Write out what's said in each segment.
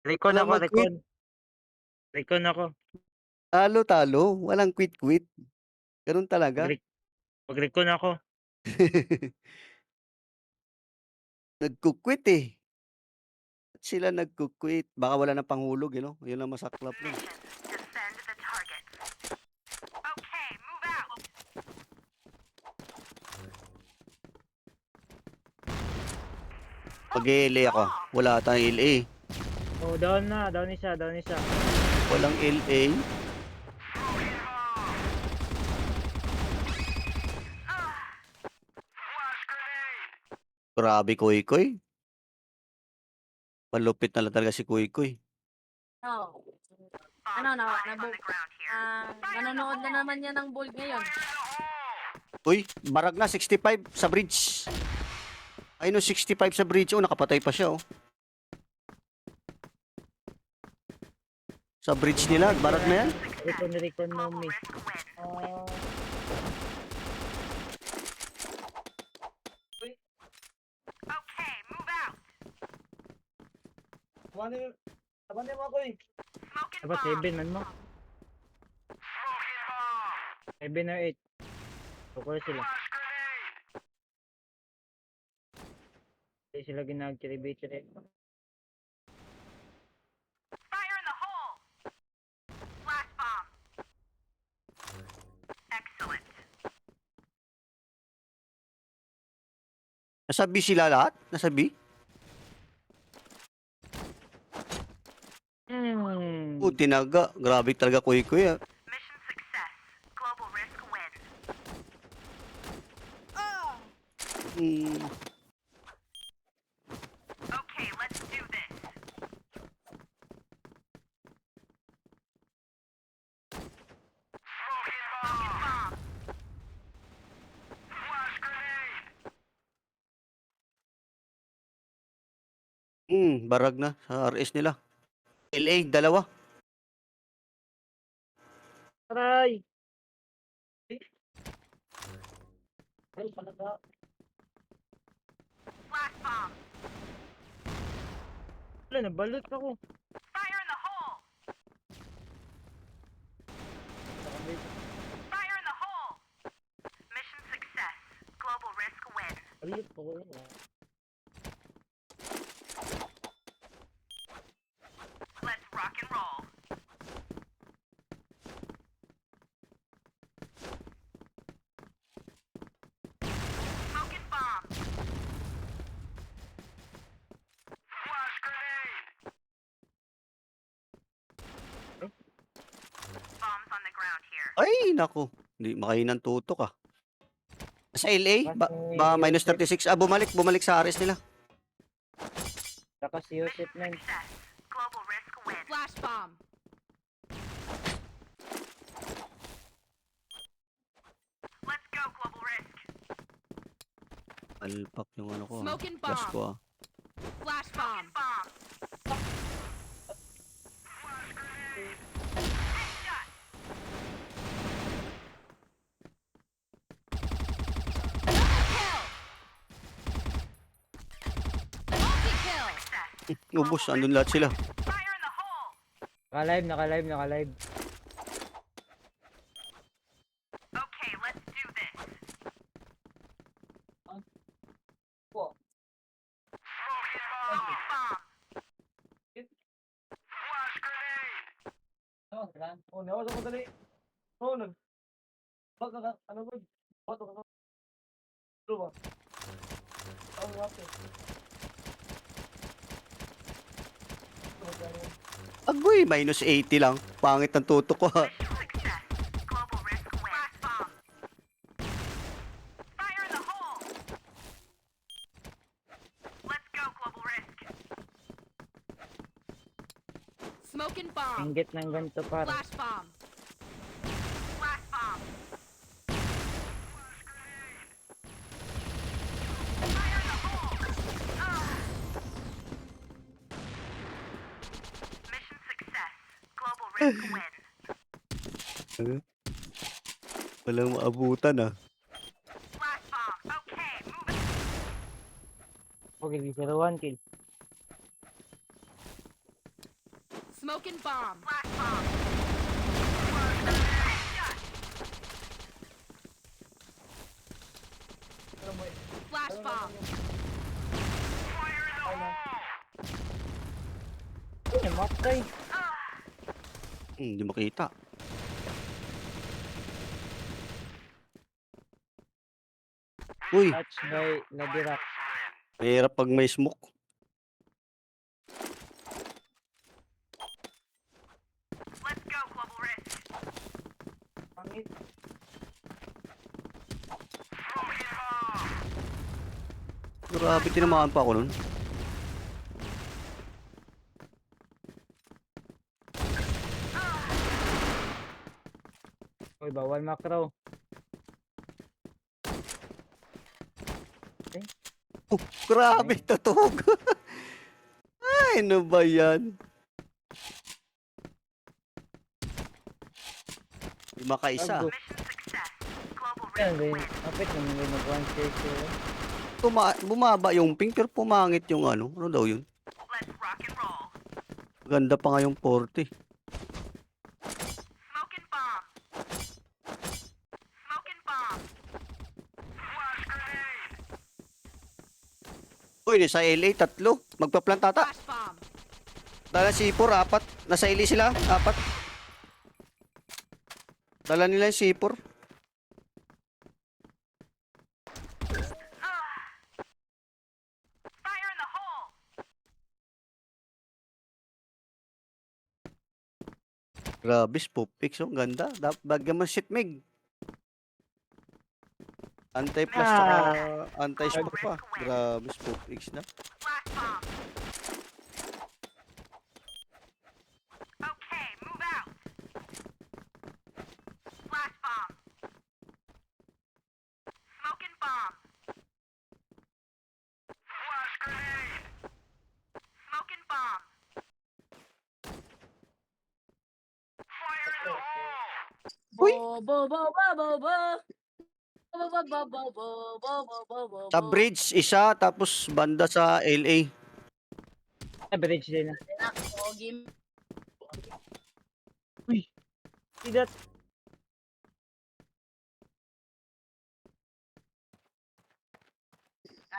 Recon Walang ako, mag-quit. recon. Recon ako. Talo-talo, walang quit-quit. Gano'n talaga. Mag-re Mag-recon ako. Nagku-quit, eh. Ba't sila nagku-quit? Baka wala ng panghulog, eh, 'no? 'Yun ang masaklap nun. Mag-e-LA ako. Wala tayong LA. Oh, down na, down isa, down isa. Walang LA. Grabe, Koy Koy. Malupit na lang talaga si Koy Koy. Oo. Ano na manonood na naman yan ng Bold ngayon. Uy, barag na 65 sa bridge. Ay no, 65 sa bridge. Oh, nakapatay pa siya, oh. Sa bridge nila, barag na yan. Recon mo me. Abante mo ako eh. Dapat 7 man mo. 7 or 8. Score sila. Hindi sila ginag-activate rin. Nasa B sila lahat? Nasa B? Tinaga. Grabe talaga, Koy Koy, ah. Hmm. Barag na sa RS nila. LA, dalawa. Aray! Ay, palaga. Wala, nabalot ako. Ayun po yun. Ay, naku. Hindi makahinang tutok, ah. Sa LA? Ba minus 36? Ah, bumalik sa RS nila. Saka si Joseph na yun. Flash bomb. Alpak yung ano ko, ah. Smoking Flash bomb. ko, ah. Flash bomb. Multi-kill. Ubos, andun lahat sila. Naka-live, naka-live, naka-live. Oh, nawas ako dali. Oh, bak ka, ano ba? Bato ka. Ba? Oh, wapo. Agoy, minus 80 lang. Pangit ang tutok ko, ah. Smoking bomb. Inggit ng ganito par. Flash bomb. Walang maabutan, ah. Okay, 0-1 kill. Smoking bomb. Alam mo, Flash bomb. Ay, matay. Hindi makita. Uy, Touch by Ladirak. mahirap pag may smoke. pangit. Grabe, tinamaan pa ako nun. Uy, bawal macro. Grabe, tutog. Ay, ano ba yan? Lima ka isa. Bago. Yan, kapit naman may mag-one shake yun. Bumaba yung pink pero pumangit yung ano. Ano daw yun? Ganda pa nga yung 40. Uy, nasa LA, 3. Magpa-plant ata. Flash bomb. Dala C4, 4. Nasa LA sila, 4. Dala nila yung C4. Grabe, spook picks. Ang ganda. Bagyan mo shit, Mig. Anti-plus tsaka anti-spook pa. Grabe, spook picks na. Uy! Bo, bo, bo, bo, bo. Bo, bo, bo, bo, bo, bo, bo, bo, bo, Sa bo. bridge, isa. Tapos banda sa LA. Average din na. Pogi. See that?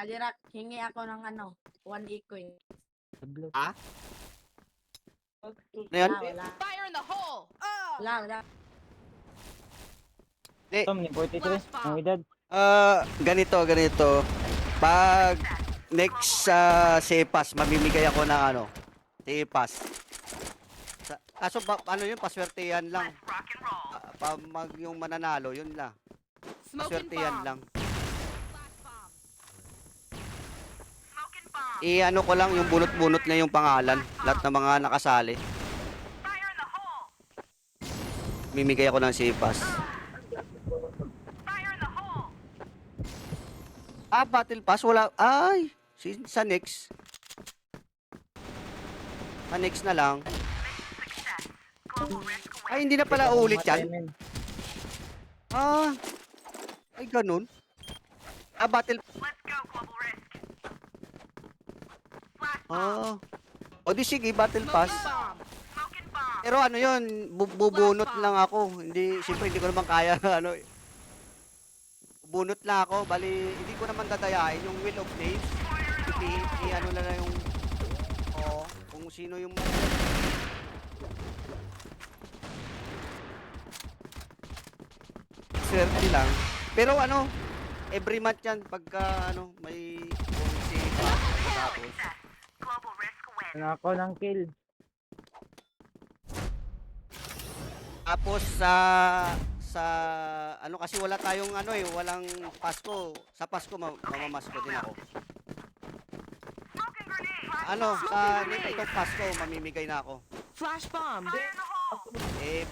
Alirak, hingi ako ng ano, 1 ecoin. Ano yan? Wala. Fire in the hole! Wala, wala. Tom, ni 43. Ang edad. Ganito. Pag next sa CEPAS, mamimigay ako ng ano, CEPAS. Kaso ano yun, paswertehan lang. Pag yung mananalo, yun lang. Smoking Paswertehan bomb. lang. Flash bomb. I-ano ko lang yung bunot-bunot na yung pangalan. Lahat ng mga nakasali. Mimigay ako ng CEPAS. Battle Pass, wala. Ay, sa next. Sa next na lang. Ay, hindi na pala ulit yan. Ay, ganun. Battle. O di sige, Battle Pass. Smoking bomb. Pero ano yun, bubunot lang ako. Hindi, siyempre hindi ko naman kaya, ano. Bubunot lang ako, bali, hindi ko naman dadayain yung Wheel of Names. Ano na yung, kung sino yung swerte lang. Pero ano, every month yan, pagka, ano, may tapos. Ano ako ng kill. Tapos sa ano kasi wala tayong ano walang Pasko. Sa Pasko mamamasko din ako. Ano, itong Pasko mamimigay na ako. Flash bomb.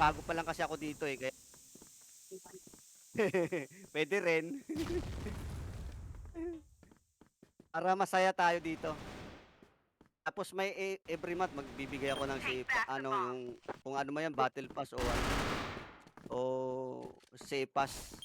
Bago pa lang kasi ako dito kaya pwede rin. Para masaya tayo dito. Tapos may every month magbibigay ako ng yung kung ano man yan, Battle Pass o ano. O CEPAS.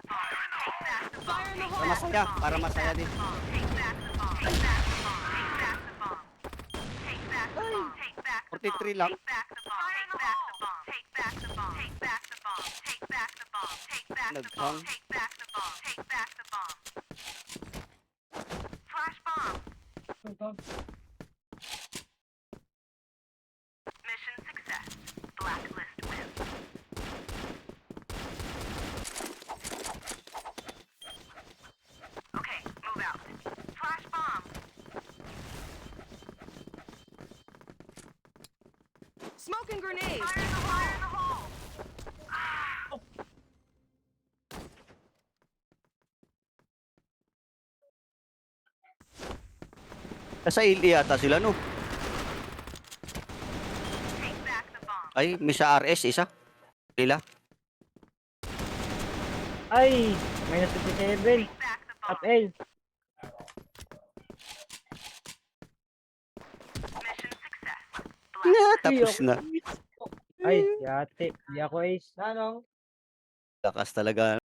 Fire in the Para hole! masaya, para masaya din. 43 lang. Naghang. Ito. Smoking grenade. Nasa ili yata sila, no? Ay, may sa RS, isa. Lila. Ay! Minus 57. Top L. Tapos na. Ay, yate. Di ako ace. Nanong. Lakas talaga.